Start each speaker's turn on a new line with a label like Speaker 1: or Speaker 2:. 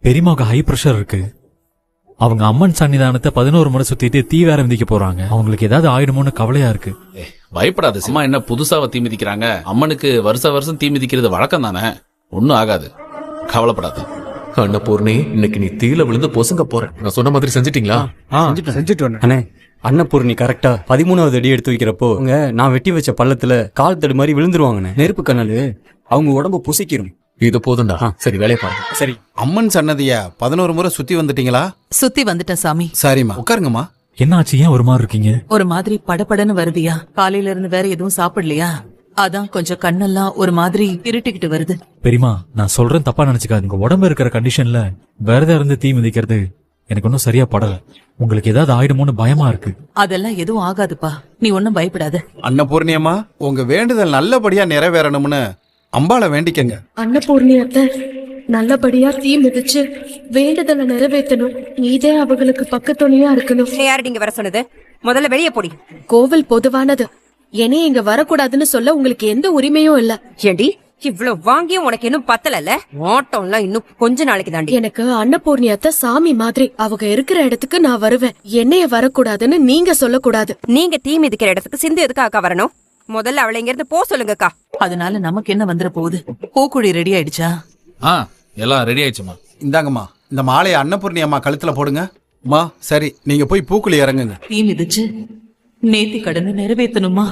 Speaker 1: பெரியம்மாவுக்கு high pressure இருக்கு. அவங்க அம்மன் சன்னிதானத்தை 11 முறை சுத்திட்டு தீ வேற மிதிக்க போறாங்க. அவங்களுக்கு ஏதாவது ஆயிடுமோன்னு கவலையா இருக்கு.
Speaker 2: பயப்படாது. அம்மா என்ன புதுசாவ தீ மிதிக்கிறாங்க? அம்மனுக்கு வருஷம் தீ மிதிக்கிறது வழக்கம் தானே, ஒன்னும் ஆகாது, கவலைப்படாது.
Speaker 3: அன்னபூர்ணி, இன்னைக்கு நீ தீல விழுந்து பொசுங்க போற. நான் சொன்ன மாதிரி செஞ்சிட்டீங்களா?
Speaker 4: செஞ்சுட்டு
Speaker 5: அண்ணே, அன்னபூர்ணி கரெக்டா 13வது அடி எடுத்து வைக்கிறப்போ நான் வெட்டி வச்ச பள்ளத்துல கால் தடு மாதிரி விழுந்துருவாங்கண்ணே. நெருப்பு கண்ணாலு அவங்க உடம்பு புசிக்கிறோம்.
Speaker 3: இது போதும்டா. சரி, வேலையை பாருங்க.
Speaker 5: சரி.
Speaker 4: அம்மன் சன்னதிய 11 முறை சுத்தி வந்துட்டீங்களா?
Speaker 6: சுத்தி வந்துட்டேன் சாமி.
Speaker 4: சரிம்மா, உட்காருங்கம்மா.
Speaker 1: என்னாச்சு, ஏன் ஒரு மாதிரி இருக்கீங்க?
Speaker 6: ஒரு மாதிரி படபடன்னு வருதியா? காலையில இருந்து வேற எதுவும் சாப்பிடலையா? அதான் கொஞ்சம் கண்ணெல்லாம் ஒரு மாதிரி இருட்டிக்கிட்டு வருது.
Speaker 1: பெரியம்மா, நான் சொல்றேன், தப்பா நினைச்சுக்காதீங்க. உடம்பு இருக்கிற கண்டிஷன்ல விரதம் இருந்து தீ மிதிக்கிறது எனக்கு ஒன்னும் சரியா படல. உங்களுக்கு ஏதாவது ஆயிடுமோன்னு பயமா இருக்கு.
Speaker 6: அதெல்லாம் எதுவும் ஆகாதுப்பா, நீ ஒன்னும் பயப்படாத.
Speaker 4: அன்னபூர்ணியம்மா, உங்க வேண்டுதல் நல்லபடியா நிறைவேறணும்னு அம்பாளை வேண்டிக்கங்க.
Speaker 7: அன்னபூர்ணி அத்தை, நல்லபடியா தீ மிதிச்சு வேண்டுதலை நிறைவேற்றணும். நீதே அவங்களுக்கு பக்கத்துணையா இருக்கணும்.
Speaker 8: யாரு இங்க வர சொன்னது? முதல்ல வெளியே போடி.
Speaker 7: கோவில் பொதுவானது. என்னைய இங்க வரக்கூடாதுன்னு சொல்ல உங்களுக்கு எந்த உரிமையும் இல்ல.
Speaker 8: ஏண்டி இவ்வளவு வாங்கியும் உனக்கு இன்னும் பத்தல? ஓட்டம்லாம் இன்னும் கொஞ்ச நாளைக்கு தாண்டி.
Speaker 7: எனக்கு அன்னபூர்ணி அத்தை சாமி மாதிரி. அவங்க இருக்கிற இடத்துக்கு நான் வருவேன். என்னைய வரக்கூடாதுன்னு நீங்க சொல்லக்கூடாது.
Speaker 8: நீங்க தீ மிதிக்கிற இடத்துக்கு சிந்து எதுக்காக வரணும்? முதல்ல அவளை இங்க இருந்து போ சொல்லுங்கக்கா.
Speaker 6: அதனால நமக்கு என்ன வந்துட போகுது? பூக்குழி ரெடி ஆயிடுச்சா?
Speaker 2: எல்லாம் ரெடி ஆயிடுச்சுமா.
Speaker 4: இந்தாங்கம்மா, இந்த மாலையை அன்னபூர்ணி அம்மா கழுத்துல போடுங்க. மா, சரி, நீங்க போய் பூக்குழி இறங்குங்க.
Speaker 6: தீ மிதிச்சு நேத்தி கடனை நிறைவேற்றணுமா?